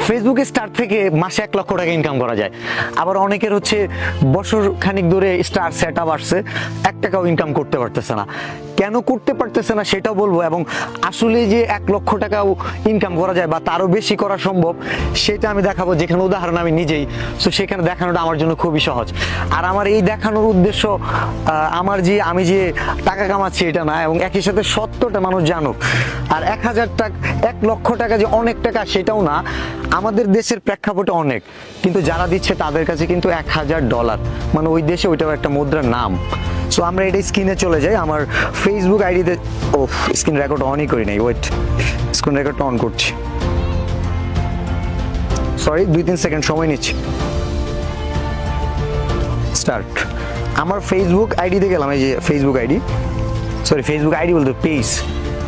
ফেসবুকে স্টার থেকে মাসে 1 লক্ষ টাকা ইনকাম করা যায়। আবার অনেকের হচ্ছে বছর খানিক ধরে স্টার সেট আপ আসছে, 1 টাকাও ইনকাম করতে পারতেছে না। কেন করতে পারতেছে না সেটাও বলবো, এবং আসলে যে 1 লক্ষ টাকাও ইনকাম করা যায় বা তারও বেশি করা সম্ভব সেটা আমি দেখাবো, যেখানে উদাহরণ আমি নিজেই। সো সেখানে দেখানোটা আমার জন্য খুবই সহজ। আর আমার এই দেখানোর উদ্দেশ্য আমি যে টাকা কামাচ্ছি এটা না, এবং একই সাথে সত্যটা মানুষ জানুক। আর 1000 টাকা 1 লক্ষ টাকা যে অনেক টাকা সেটাও না, আমাদের দেশের প্রেক্ষাপটে অনেক, কিন্তু যারা দিচ্ছে তাদের কাছে কিন্তু $1000, মানে ওই দেশে ওইটাও একটা মুদ্রার নাম। সো আমরা এটা স্ক্রিনে চলে যাই, আমার ফেসবুক আইডিতে। ও স্ক্রিন রেকর্ড অনই করি নাই, ওয়েট, স্ক্রিন রেকর্ডটা অন করছি, সরি 2-3 সেকেন্ড সময় নিচ্ছি। স্টার্ট। আমার ফেসবুক আইডিতে গেলাম, এই যে Facebook ID, sorry Facebook ID বলতে পেজ,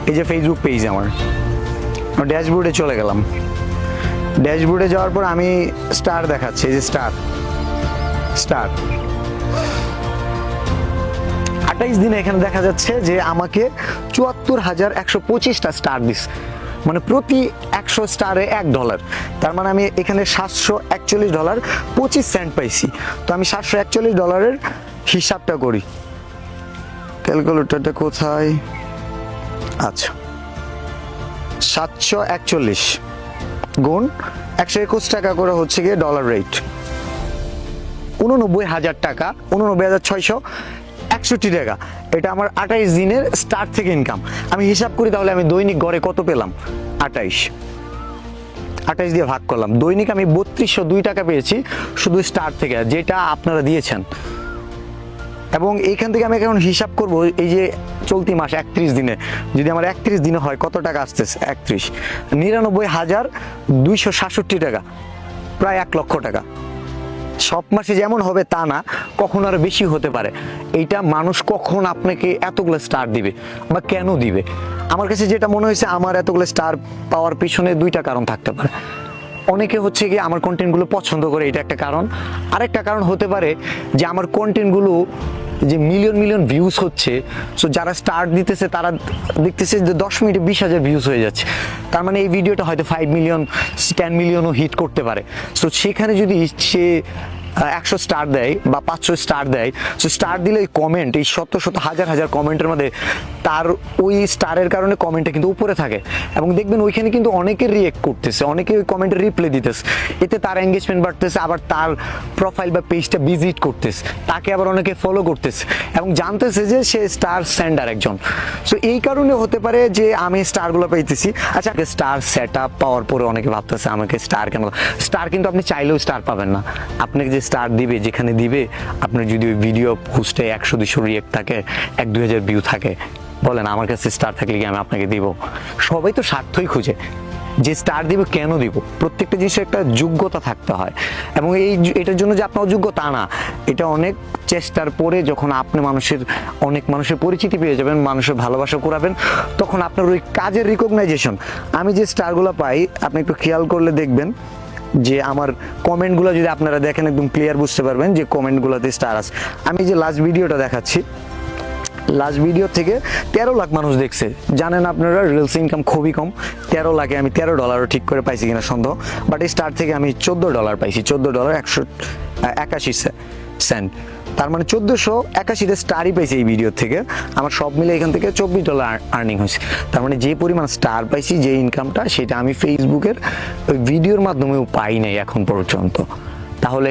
এই যে ফেসবুক পেজ আমার ড্যাশবোর্ডে চলে গেলাম। ড্যাশবোর্ডে যাওয়ার পর আমি স্টার দেখাচ্ছি, এই যে স্টার 28 দিনে এখানে দেখা যাচ্ছে যে আমাকে 74,125টা স্টার দিস, মানে প্রতি 100 স্টারে $1। তার মানে আমি এখানে $741.25 পাইছি। তো আমি $741 হিসাবটা করি, ক্যালকুলেটরটা কোথায়, আচ্ছা 741 গুণ 121 টাকা করে হচ্ছে গিয়ে ডলার রেট, 89,000 টাকা, 89,661 টাকা। এটা আমার 28 দিনের স্টার থেকে ইনকাম। আমি হিসাব করি তাহলে আমি দৈনিক গড়ে কত পেলাম, 28 দিয়ে ভাগ করলাম, দৈনিক আমি 3202 টাকা পেয়েছি শুধু স্টার থেকে, যেটা আপনারা দিয়েছেন। এবং এইখান থেকে আমি এখন হিসাব করব, এই যে চলতি মাস 31 দিনে, যদি আমার 31 দিনে হয় কত টাকা আসতেছে, 99,267 টাকা, প্রায় 1 লক্ষ টাকা। সব মাসে যেমন হবে তা না, কখন আরো বেশি হতে পারে। এইটা মানুষ কখন আপনাকে এতগুলো স্টার দিবে বা কেন দিবে? আমার কাছে যেটা মনে হয়েছে, আমার এতগুলো স্টার পাওয়ার পিছনে 2টা কারণ থাকতে পারে। অনেকে হচ্ছে কি আমার কন্টেন্টগুলো পছন্দ করে, এটা একটা কারণ। আরেকটা কারণ হতে পারে যে আমার কন্টেন্টগুলো যে মিলিয়ন ভিউজ হচ্ছে, সো যারা স্টার দিতেছে তারা দেখতেছে যে 10 মিনিটে 20,000 ভিউজ হয়ে যাচ্ছে। তার মানে এই ভিডিওটা হয়তো 5 মিলিয়ন 10 মিলিয়নও হিট করতে পারে। সো সেখানে যদি সে 100 স্টার দেয় বা 500 স্টার দেয়, সো স্টার দিলে ওই কমেন্ট, এই শত হাজার কমেন্টের মধ্যে তার ওই স্টারের কারণে কমেন্টটা কিন্তু উপরে থাকে, এবং দেখবেন ওইখানে কিন্তু অনেকে রিয়েক্ট করতেছে, অনেকে ওই কমেন্টে রিপ্লাই দিতেছে, এতে তার এঙ্গেজমেন্ট বাড়তেছে, আবার তার প্রোফাইল বা পেজটা ভিজিট করতেছে, তাকে আবার অনেকে ফলো করতেছে এবং জানতেছে যে সে স্টার সেন্ডার একজন। সো এই কারণে হতে পারে যে আমি স্টারগুলো পেয়েছি। আচ্ছা, স্টার সেট আপ পাওয়ার পরে অনেকে ভাবতেছে আমাকে স্টার কেন? স্টার কিন্তু আপনি চাইলেও স্টার পাবেন না। আপনাকে যে স্টার দিবে, যেখানে দিবে, আপনার যদি ওই ভিডিও পোস্টে 100-200 রিয়েক্ট থাকে, 1-2 হাজার ভিউ থাকে, বলেন আমার কাছে স্টার থাকলে কি আমি আপনাকে দিব? সবাই তো স্বার্থই খুঁজে, যে স্টার দিব কেন দিব? প্রত্যেকটা জিনিসের একটা যোগ্যতা থাকতে হয়, এবং এটার জন্য যে আপনার অযোগ্য তা না, এটা অনেক চেষ্টার পরে যখন আপনি অনেক মানুষের পরিচিতি পেয়ে যাবেন, মানুষের ভালোবাসা কুড়াবেন, তখন আপনার ওই কাজের রিকগনাইজেশন। আমি যে স্টারগুলো পাই, আপনি একটু খেয়াল করলে দেখবেন যে আমার কমেন্টগুলো যদি আপনারা দেখেন, একদম ক্লিয়ার বুঝতে পারবেন যে কমেন্টগুলোতে স্টার আছে। আমি যে লাস্ট ভিডিওটা দেখাচ্ছি, লাস্ট ভিডিও থেকে 13 লাখ মানুষ দেখছে। জানেন আপনারা রিলস ইনকাম খুবই কম, 13 লাখে আমি $13 ঠিক করে পাইছি কিনা সন্দেহ, বাট এই স্টার থেকে আমি $14 পাইছি, $14.181। তার মানে 1481 স্টারই পাইছি এই ভিডিও থেকে। আমার সব মিলে এখান থেকে $24 আর্নিং হয়েছে। তার মানে যে পরিমাণ স্টার পাইছি, যে ইনকামটা, সেটা আমি ফেসবুকের ওই ভিডিওর মাধ্যমেও পাই নাই এখন পর্যন্ত। তাহলে